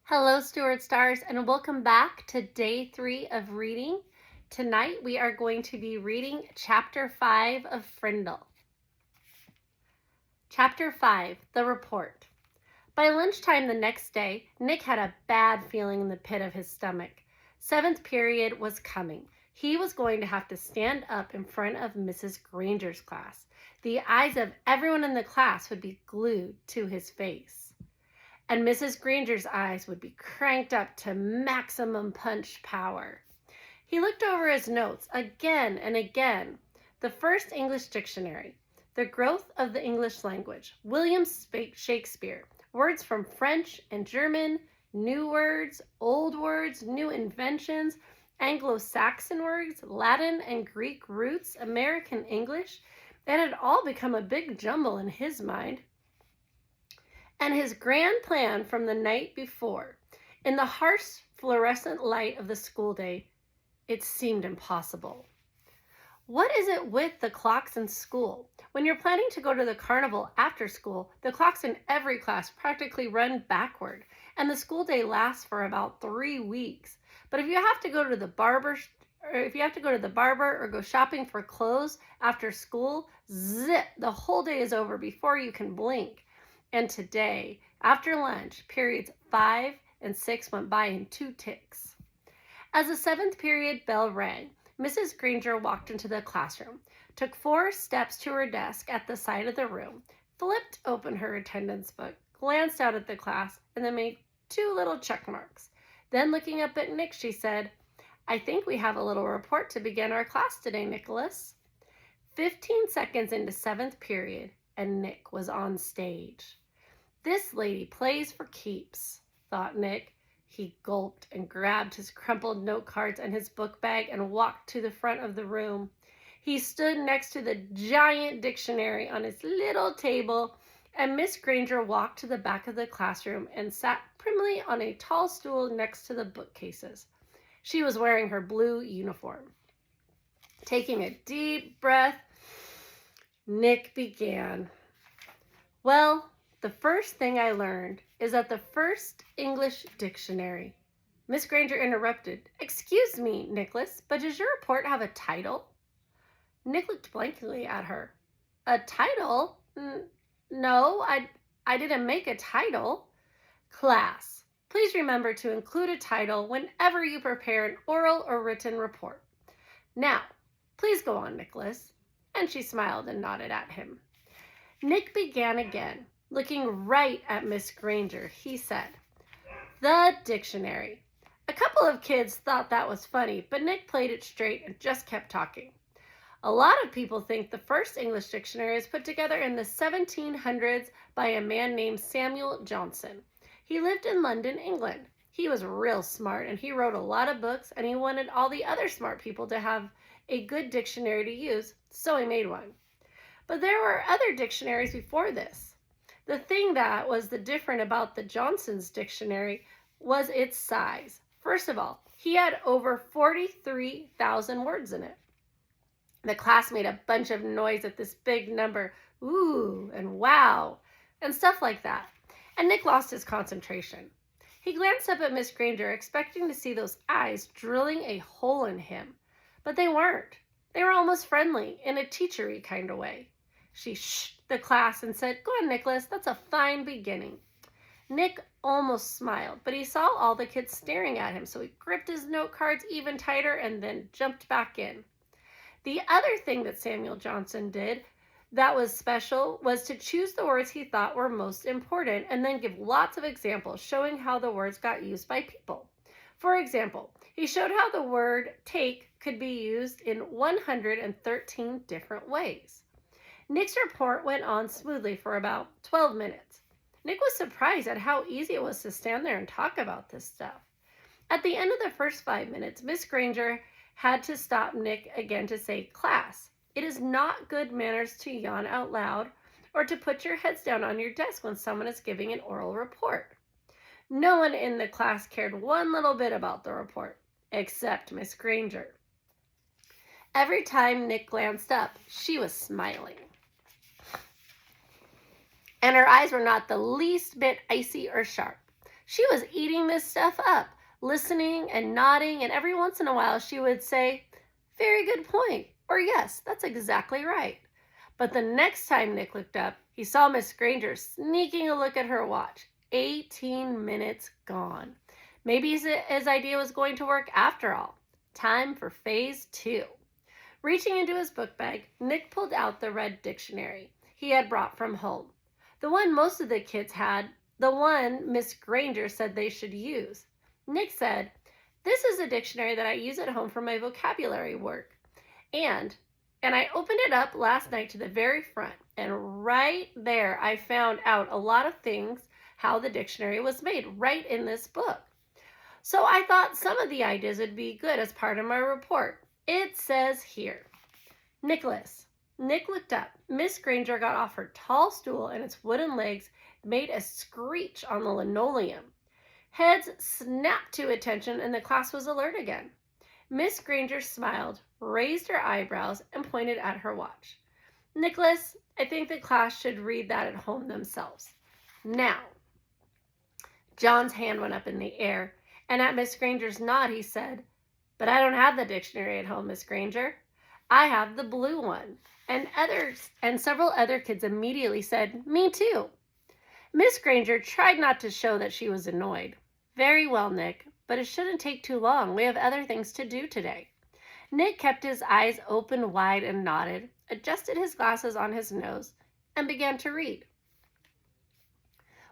Hello, Stewart Stars, and welcome back to day 3 of reading. Tonight we are going to be reading Chapter 5 of Frindle. Chapter 5, The Report. By lunchtime the next day, Nick had a bad feeling in the pit of his stomach. 7th period was coming. He was going to have to stand up in front of Mrs. Granger's class. The eyes of everyone in the class would be glued to his face. And Mrs. Granger's eyes would be cranked up to maximum punch power. He looked over his notes again and again. The first English dictionary, The Growth of the English Language, William Shakespeare, words from French and German, new words, old words, new inventions, Anglo-Saxon words, Latin and Greek roots, American English. It had all become a big jumble in his mind. And his grand plan from the night before, in the harsh fluorescent light of the school day, it seemed impossible. What is it with the clocks in school? When you're planning to go to the carnival after school, the clocks in every class practically run backward, and the school day lasts for about 3 weeks. But if you have to go to the barber or go shopping for clothes after school, zip, the whole day is over before you can blink. And today, after lunch, periods 5 and 6 went by in 2 ticks. As the 7th period bell rang, Mrs. Granger walked into the classroom, took 4 steps to her desk at the side of the room, flipped open her attendance book, glanced out at the class, and then made 2 little check marks. Then looking up at Nick, she said, "I think we have a little report to begin our class today, Nicholas." 15 seconds into 7th period, and Nick was on stage. This lady plays for keeps, thought Nick. He gulped and grabbed his crumpled note cards and his book bag and walked to the front of the room. He stood next to the giant dictionary on his little table, and Miss Granger walked to the back of the classroom and sat primly on a tall stool next to the bookcases. She was wearing her blue uniform. Taking a deep breath, Nick began. "Well, the first thing I learned is that the first English dictionary." Miss Granger interrupted. "Excuse me, Nicholas, but does your report have a title?" Nick looked blankly at her. "A title? No, I didn't make a title." "Class, please remember to include a title whenever you prepare an oral or written report. Now, please go on, Nicholas." And she smiled and nodded at him. Nick began again. Looking right at Miss Granger, he said, "The dictionary." A couple of kids thought that was funny, but Nick played it straight and just kept talking. "A lot of people think the first English dictionary was put together in the 1700s by a man named Samuel Johnson. He lived in London, England. He was real smart, and he wrote a lot of books, and he wanted all the other smart people to have a good dictionary to use, so he made one. But there were other dictionaries before this. The thing that was the different about the Johnson's dictionary was its size. First of all, he had over 43,000 words in it. The class made a bunch of noise at this big number, ooh and wow, and stuff like that. And Nick lost his concentration. He glanced up at Miss Granger, expecting to see those eyes drilling a hole in him. But they weren't. They were almost friendly, in a teachery kind of way. She shushed the class and said, "Go on, Nicholas, that's a fine beginning." Nick almost smiled, but he saw all the kids staring at him, so he gripped his note cards even tighter and then jumped back in. The other thing that Samuel Johnson did that was special was to choose the words he thought were most important and then give lots of examples showing how the words got used by people. For example, he showed how the word take could be used in 113 different ways. Nick's report went on smoothly for about 12 minutes. Nick was surprised at how easy it was to stand there and talk about this stuff. At the end of the first 5 minutes, Miss Granger had to stop Nick again to say, "Class, it is not good manners to yawn out loud or to put your heads down on your desk when someone is giving an oral report." No one in the class cared one little bit about the report, except Miss Granger. Every time Nick glanced up, she was smiling. And her eyes were not the least bit icy or sharp. She was eating this stuff up, listening and nodding, and every once in a while she would say, "Very good point," or "Yes, that's exactly right." But the next time Nick looked up, he saw Miss Granger sneaking a look at her watch. 18 minutes gone. Maybe his idea was going to work after all. Time for phase 2. Reaching into his book bag, Nick pulled out the red dictionary he had brought from home. The one most of the kids had, the one Miss Granger said they should use. Nick said, "This is a dictionary that I use at home for my vocabulary work. And I opened it up last night to the very front, and right there I found out a lot of things, how the dictionary was made, right in this book. So I thought some of the ideas would be good as part of my report. It says here, Nicholas." Nick looked up. Miss Granger got off her tall stool, and its wooden legs made a screech on the linoleum. Heads snapped to attention, and the class was alert again. Miss Granger smiled, raised her eyebrows, and pointed at her watch. "Nicholas, I think the class should read that at home themselves. Now." John's hand went up in the air, and at Miss Granger's nod, he said, "But I don't have the dictionary at home, Miss Granger. I have the blue one." And several other kids immediately said, "Me too." Miss Granger tried not to show that she was annoyed. "Very well, Nick, but it shouldn't take too long. We have other things to do today." Nick kept his eyes open wide and nodded, adjusted his glasses on his nose, and began to read.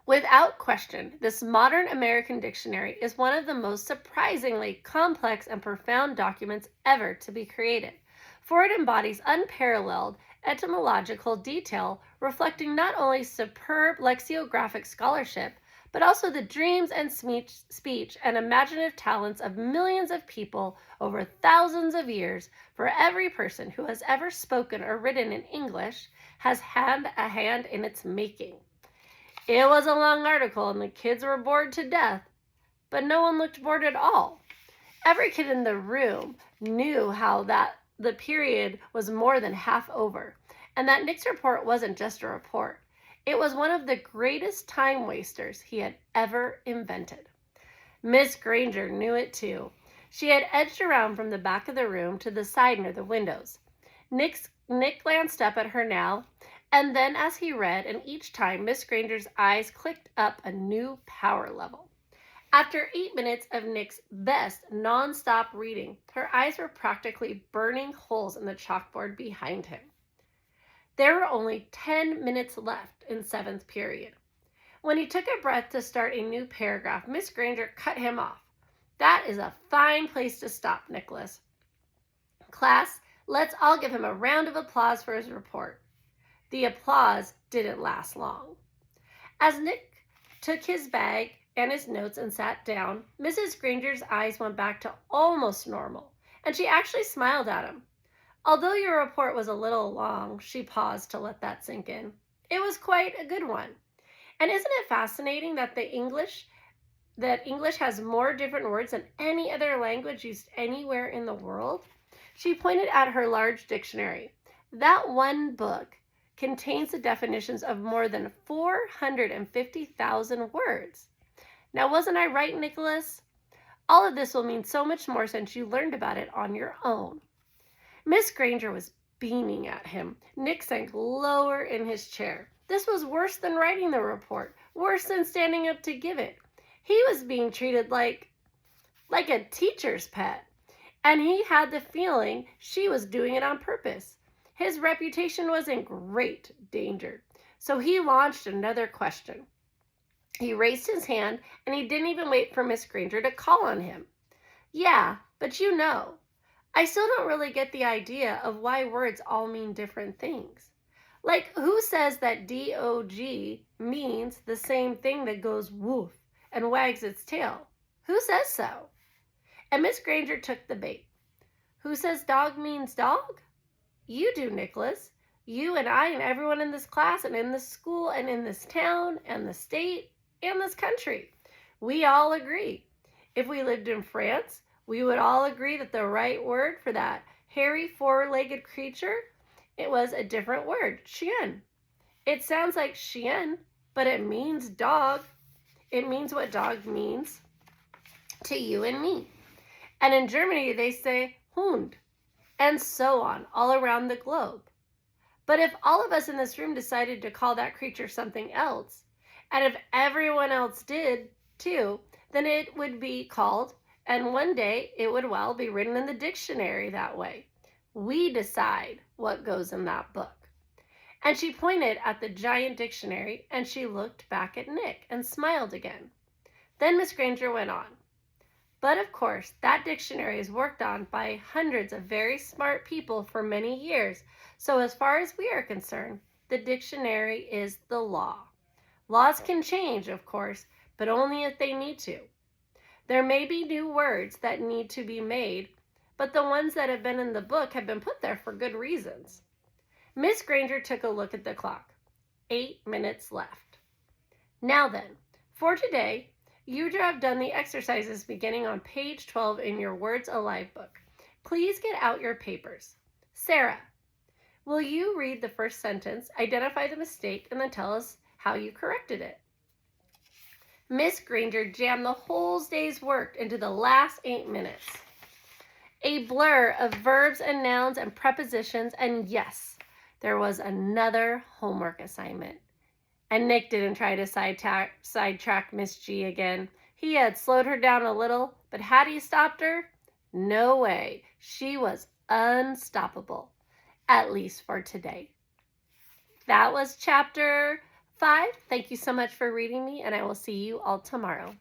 Without question, this modern American dictionary is one of the most surprisingly complex and profound documents ever to be created, for it embodies unparalleled etymological detail, reflecting not only superb lexicographic scholarship, but also the dreams and speech and imaginative talents of millions of people over thousands of years. For every person who has ever spoken or written in English has had a hand in its making. It was a long article, and the kids were bored to death, but no one looked bored at all. Every kid in the room knew how that the period was more than half over, and that Nick's report wasn't just a report. It was one of the greatest time wasters he had ever invented. Miss Granger knew it too. She had edged around from the back of the room to the side near the windows. Nick glanced up at her now, and then as he read, and each time Miss Granger's eyes clicked up a new power level. After 8 minutes of Nick's best non-stop reading, her eyes were practically burning holes in the chalkboard behind him. There were only 10 minutes left in 7th period. When he took a breath to start a new paragraph, Miss Granger cut him off. "That is a fine place to stop, Nicholas. Class, let's all give him a round of applause for his report." The applause didn't last long. As Nick took his bag and his notes and sat down, Mrs. Granger's eyes went back to almost normal, and she actually smiled at him. "Although your report was a little long," she paused to let that sink in, "it was quite a good one. And isn't it fascinating that English has more different words than any other language used anywhere in the world?" She pointed at her large dictionary. "That one book contains the definitions of more than 450,000 words. Now, wasn't I right, Nicholas? All of this will mean so much more since you learned about it on your own." Miss Granger was beaming at him. Nick sank lower in his chair. This was worse than writing the report, worse than standing up to give it. He was being treated like a teacher's pet, and he had the feeling she was doing it on purpose. His reputation was in great danger, so he launched another question. He raised his hand, and he didn't even wait for Miss Granger to call on him. "Yeah, but I still don't really get the idea of why words all mean different things. Like, who says that dog means the same thing that goes woof and wags its tail? Who says so?" And Miss Granger took the bait. "Who says dog means dog? You do, Nicholas. You and I and everyone in this class and in this school and in this town and the state and this country. We all agree. If we lived in France, we would all agree that the right word for that hairy four-legged creature, it was a different word, chien. It sounds like chien, but it means dog. it means what dog means to you and me. And in Germany, they say Hund, and so on, all around the globe. But if all of us in this room decided to call that creature something else, and if everyone else did too, then it would be called, and one day it would, well, be written in the dictionary that way. We decide what goes in that book. And she pointed at the giant dictionary, and she looked back at Nick and smiled again. Then Miss Granger went on. But of course, that dictionary is worked on by hundreds of very smart people for many years. So as far as we are concerned, the dictionary is the law. Laws can change, of course, but only if they need to. There may be new words that need to be made, but the ones that have been in the book have been put there for good reasons. Miss Granger took a look at the clock. 8 minutes left. Now then, for today, you have done the exercises beginning on page 12 in your Words Alive book. Please get out your papers. Sarah, will you read the first sentence, identify the mistake, and then tell us how you corrected it? Miss Granger jammed the whole day's work into the last 8 minutes. A blur of verbs and nouns and prepositions, and yes, there was another homework assignment. And Nick didn't try to sidetrack Miss G again. He had slowed her down a little, but had he stopped her? No way. She was unstoppable, at least for today. That was chapter 5. Thank you so much for reading me, and I will see you all tomorrow.